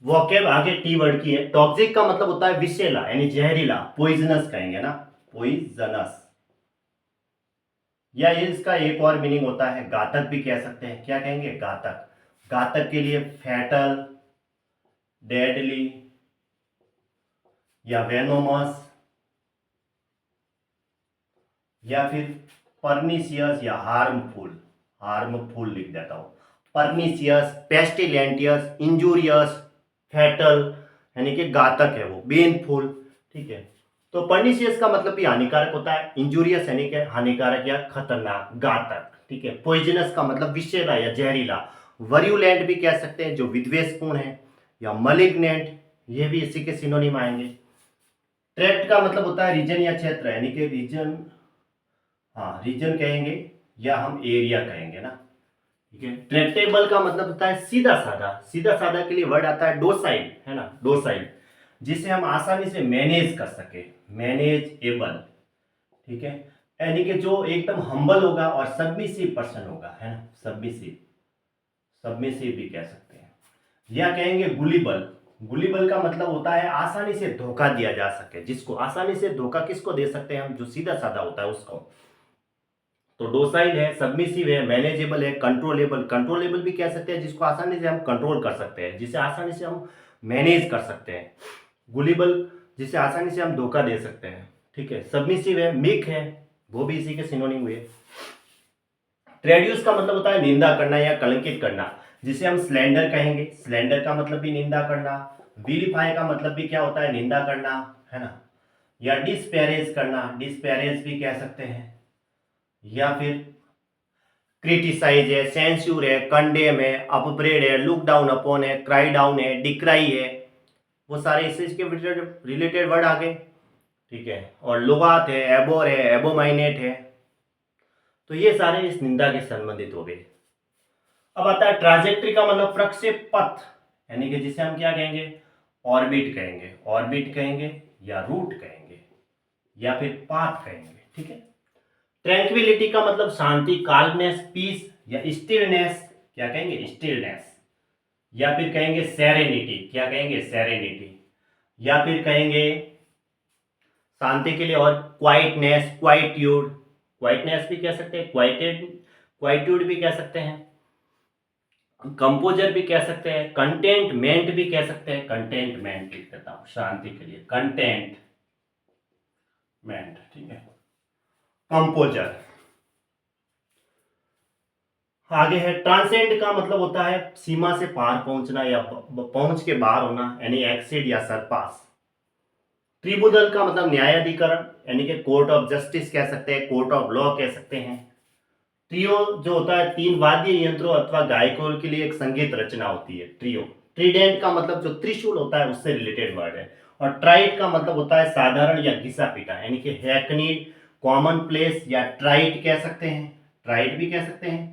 Vocab आगे T word की है। टॉक्सिक का मतलब होता है विषैला यानी जहरीला, पॉइजनस कहेंगे ना, पॉइजनस। या ये इसका एक और मीनिंग होता है घातक भी कह सकते हैं। क्या कहेंगे? घातक। घातक के लिए फैटल, डेडली या वेनोमस या फिर परनीसियस या हार्मफुल। हार्मफुल लिख देता हूं। परनीसियस, पेस्टिलेंटियस, इंजूरियस, फैटल यानी कि घातक है वो, बेनफुल। ठीक है। तो परनीसियस का मतलब भी हानिकारक होता है, इंजूरियस यानी कि हानिकारक या खतरनाक, घातक। ठीक है। पॉइजनस का मतलब विषैला या जहरीला। वरियुलेंट भी कह सकते हैं जो विद्वेषपूर्ण है, या मलिग्नेंट, ये भी इसी के सिनोनिम आएंगे। ट्रैक्ट का मतलब होता है रीजन या क्षेत्र यानी कि रीजन, हाँ रीजन कहेंगे या हम एरिया कहेंगे ना। ठीक है। ट्रैक्टेबल का मतलब होता है सीधा साधा। सीधा साधा के लिए वर्ड आता है डोसाइल, है ना, डोसाइल, जिसे हम आसानी से मैनेज कर सके, मैनेजेबल। ठीक है। यानी कि जो एकदम हम्बल होगा और सबमिसिव पर्सन होगा, है ना, सबमिसिव, सबमिसिव भी कह सकते हैं। या कहेंगे गुलिबल। गुलिबल का मतलब होता है आसानी से धोखा दिया जा सके, जिसको आसानी से धोखा किसको दे सकते हैं हम? जो सीधा साधा होता है उसको। तो डोसाइल है, सबमिसिव है, मैनेजेबल है, कंट्रोलेबल। कंट्रोलेबल भी कह सकते हैं जिसको आसानी से हम कंट्रोल कर सकते हैं, जिसे आसानी से हम मैनेज कर सकते हैं। गुलिबल जिसे आसानी से हम धोखा दे सकते हैं। ठीक है। सबमिसिव है, मीक है, वो भी इसी के सिनोनिम हुए। ट्रेड्यूस का मतलब होता है निंदा करना या कलंकित करना, जिसे हम स्लैंडर कहेंगे। स्लैंडर का मतलब भी निंदा करना। विलिफाई का मतलब भी क्या होता है? निंदा करना, है ना। या डिस्पैरेज करना, डिस्पैरेज भी कह सकते हैं। या फिर क्रिटिसाइज है, सेंस्यूर है, कंडेम है, अपब्रेड है, लुक डाउन अपॉन है, क्राई डाउन है, डिक्राई है, वो सारे इससे इसके रिलेटेड वर्ड आ गए। ठीक है। और लुगात है, एबोर है, एबोमाइनेट है। तो ये सारे इस निंदा के संबंधित हो गए। अब आता है ट्राजेक्ट्री का मतलब प्रक्षेप पथ, यानी कि जिसे हम क्या कहेंगे? ऑर्बिट कहेंगे। ऑर्बिट कहेंगे या रूट कहेंगे या फिर पाथ कहेंगे। ठीक है। ट्रैंक्विलिटी का मतलब शांति, काल्मनेस, पीस या स्टिलनेस। क्या कहेंगे? स्टिलनेस। या फिर कहेंगे सेरेनिटी। क्या कहेंगे? सेरेनिटी। या फिर कहेंगे शांति के लिए और क्वाइटनेस, क्वाइट्यूड। क्वाइटनेस भी कह सकते हैं, क्वाइटेड, क्वाइट्यूड भी कह सकते हैं, कंपोजर भी कह सकते हैं, कंटेंटमेंट भी कह सकते हैं। कंटेंटमेंट लिख देता हूं शांति के लिए, कंटेंटमेंट। ठीक है। कंपोजर। आगे है ट्रांसेंड का मतलब होता है सीमा से पार पहुंचना या पहुंच के बाहर होना, यानी एक्सीड या सरपास। ट्रिब्यूनल का मतलब न्यायाधिकरण, यानी कि कोर्ट ऑफ जस्टिस कह सकते हैं, कोर्ट ऑफ लॉ कह सकते हैं। ट्रियो जो होता है तीन वाद्य यंत्रों अथवा गायकों के लिए एक संगीत रचना होती है, ट्रियो। ट्रीडेंट का मतलब जो त्रिशूल होता है उससे रिलेटेड वर्ड है। और ट्राइट का मतलब होता है साधारण या घिसा पीटा, यानी कि हैकनीड, कॉमन प्लेस या ट्राइट कह सकते हैं, ट्राइट भी कह सकते हैं,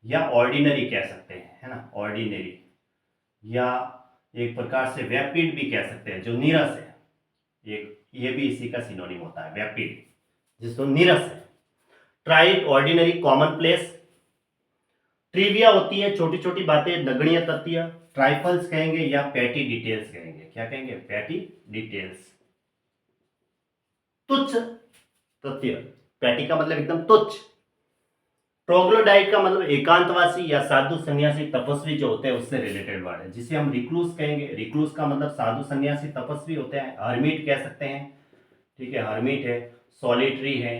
या ऑर्डिनरी कह सकते हैं, है ना, ऑर्डिनरी। या एक प्रकार से वैपिड भी कह सकते हैं जो नीरस है, एक ये भी इसी का सिनोनिम होता है, वैपिड, जिसको नीरस है। ट्राइट, ऑर्डिनरी, कॉमन प्लेस। ट्रिविया होती है छोटी छोटी बातें, नगण्य तथ्य, ट्राइफल्स कहेंगे या पैटी डिटेल्स कहेंगे। क्या कहेंगे? पैटी डिटेल्स, तुच्छ तथ्य। पैटी का मतलब एकदम तुच्छ। ट्रोग्लोडाइट का मतलब एकांतवासी या साधु सन्यासी तपस्वी जो होते हैं उससे रिलेटेड वर्ड है, जिसे हम रिक्लूस कहेंगे। रिक्लूस का मतलब साधु सन्यासी तपस्वी होते हैं, हर्मिट कह सकते हैं। ठीक है, हर्मिट है, सॉलिटरी है,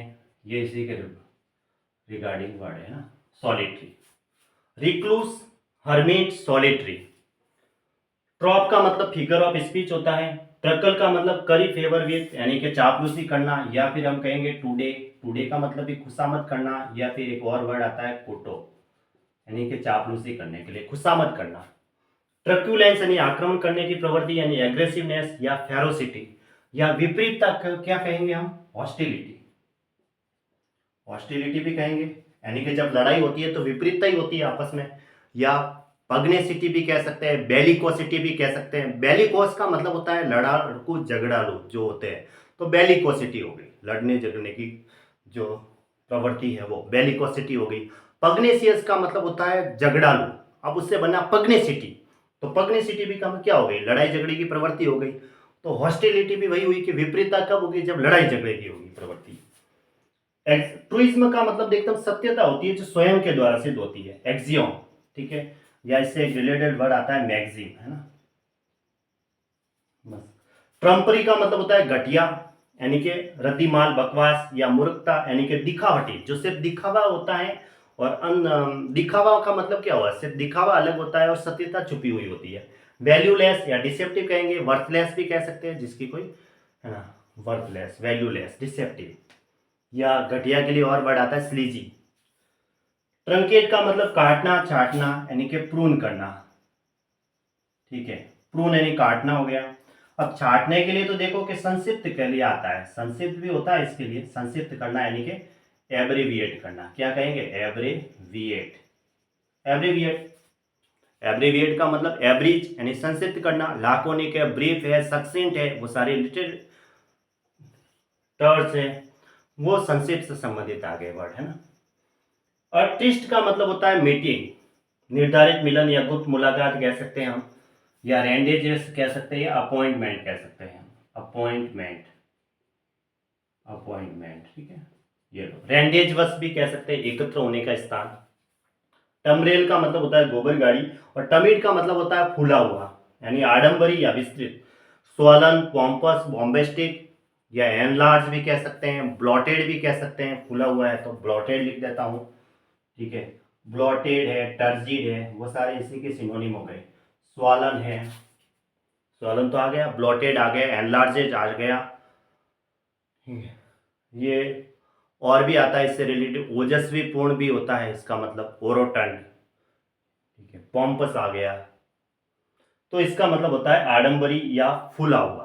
ये इसी के रिगार्डिंग वर्ड है ना, solitary. Recluse, hermit, solitary. Trope का मतलब फिगर ऑफ स्पीच होता है। ट्रकल का मतलब करी फेवर विथ, यानी कि चापलूसी करना, या फिर हम कहेंगे टुडे। टुडे का मतलब भी खुशामद करना, या फिर एक और वर्ड आता है कोटो, यानी कि चापलूसी करने के लिए, खुशामद करना। ट्रक्यूलेंस यानी आक्रमण करने की प्रवृत्ति, यानी एग्रेसिवनेस या फेरोसिटी। या विपरीतता क्या कहेंगे हम? हॉस्टिलिटी। हॉस्टिलिटी भी कहेंगे, यानी कि जब लड़ाई होती है तो विपरीतता ही होती है आपस में। या पग्नेसिटी भी कह सकते हैं, बेलिकोसिटी भी कह सकते हैं। बेलिकोस का मतलब होता है लड़ाकू झगड़ालू जो होते हैं, तो बेलिकोसिटी हो गई, लड़ने झगड़ने की जो प्रवृत्ति है वो बेलिकोसिटी हो गई। पग्नेसियस का मतलब होता है झगड़ालू, अब उससे बना पग्नेसिटी, तो पग्नेसिटी भी कम, क्या हो गई, लड़ाई झगड़े की प्रवृत्ति हो गई। तो हॉस्टिलिटी भी वही हुई कि विपरीतता कब होगी, जब लड़ाई झगड़े की होगी प्रवृत्ति। ट्रूइज्म का मतलब एकदम सत्यता होती है जो स्वयं के द्वारा सिद्ध होती है, एक्सियोम, ठीक है, या इससे एक रिलेटेड वर्ड आता है मैक्सिम, है ना, बस। ट्रम्परी का मतलब होता है घटिया, यानी कि रद्दीमाल, बकवास या मूर्खता, यानी कि दिखावटी, जो सिर्फ दिखावा होता है। और दिखावा का मतलब क्या हुआ, सिर्फ दिखावा अलग होता है और सत्यता छुपी हुई होती है। वैल्यूलेस या डिसेप्टिव कहेंगे, वर्थलेस भी कह सकते हैं, जिसकी कोई, है ना, वर्थलेस, वैल्यूलेस, डिसेप्टिव, या घटिया के लिए और वर्ड आता है स्लीजी। ट्रंकेट का मतलब काटना, छाटना, यानी कि प्रून करना, ठीक है, प्रून यानी काटना हो गया। अब छाटने के लिए तो देखो कि संक्षिप्त के लिए आता है, संक्षिप्त भी होता है इसके लिए, संक्षिप्त करना यानी कि एब्रीविएट करना, क्या कहेंगे, एब्रीविएट, एब्रीविएट। एब्रीविएट का मतलब एवरेज यानी संक्षिप्त करना, लाकोनिक है, ब्रीफ है, सक्सेंट है, वो सारे रिलेटेड टर्म्स है, वो संक्षिप्त से संबंधित आ गए वर्ड, है ना। और ट्रिस्ट का मतलब होता है मीटिंग, निर्धारित मिलन या गुप्त मुलाकात कह सकते हैं हम, या रेंडेजेस कह सकते हैं, या अपॉइंटमेंट कह सकते हैं, अपॉइंटमेंट, अपॉइंटमेंट, ठीक है, ये लो। रेंडेजवस भी कह सकते हैं, एकत्र होने का स्थान। टमरेल का मतलब होता है गोबर गाड़ी, और टमिड का मतलब होता है फूला हुआ, यानी आडंबरी या विस्तृत। स्वलन, पॉम्पस, बॉम्बेस्टिक या एनलार्ज भी कह सकते हैं, ब्लॉटेड भी कह सकते हैं, फूला हुआ है तो ब्लॉटेड लिख देता हूँ, ठीक है। ब्लॉटेड है, टर्जिड है, वो सारे इसी के सिनोनिम हो गए। स्वालन है, स्वालन तो आ गया, ब्लॉटेड आ गया, एनलार्जेड आ गया, ठीक है। ये और भी आता है इससे रिलेटेड, ओजस्वी पूर्ण भी होता है इसका मतलब, ओरोटंड, ठीक है। पॉम्पस आ गया, तो इसका मतलब होता है आडंबरी या फूला हुआ।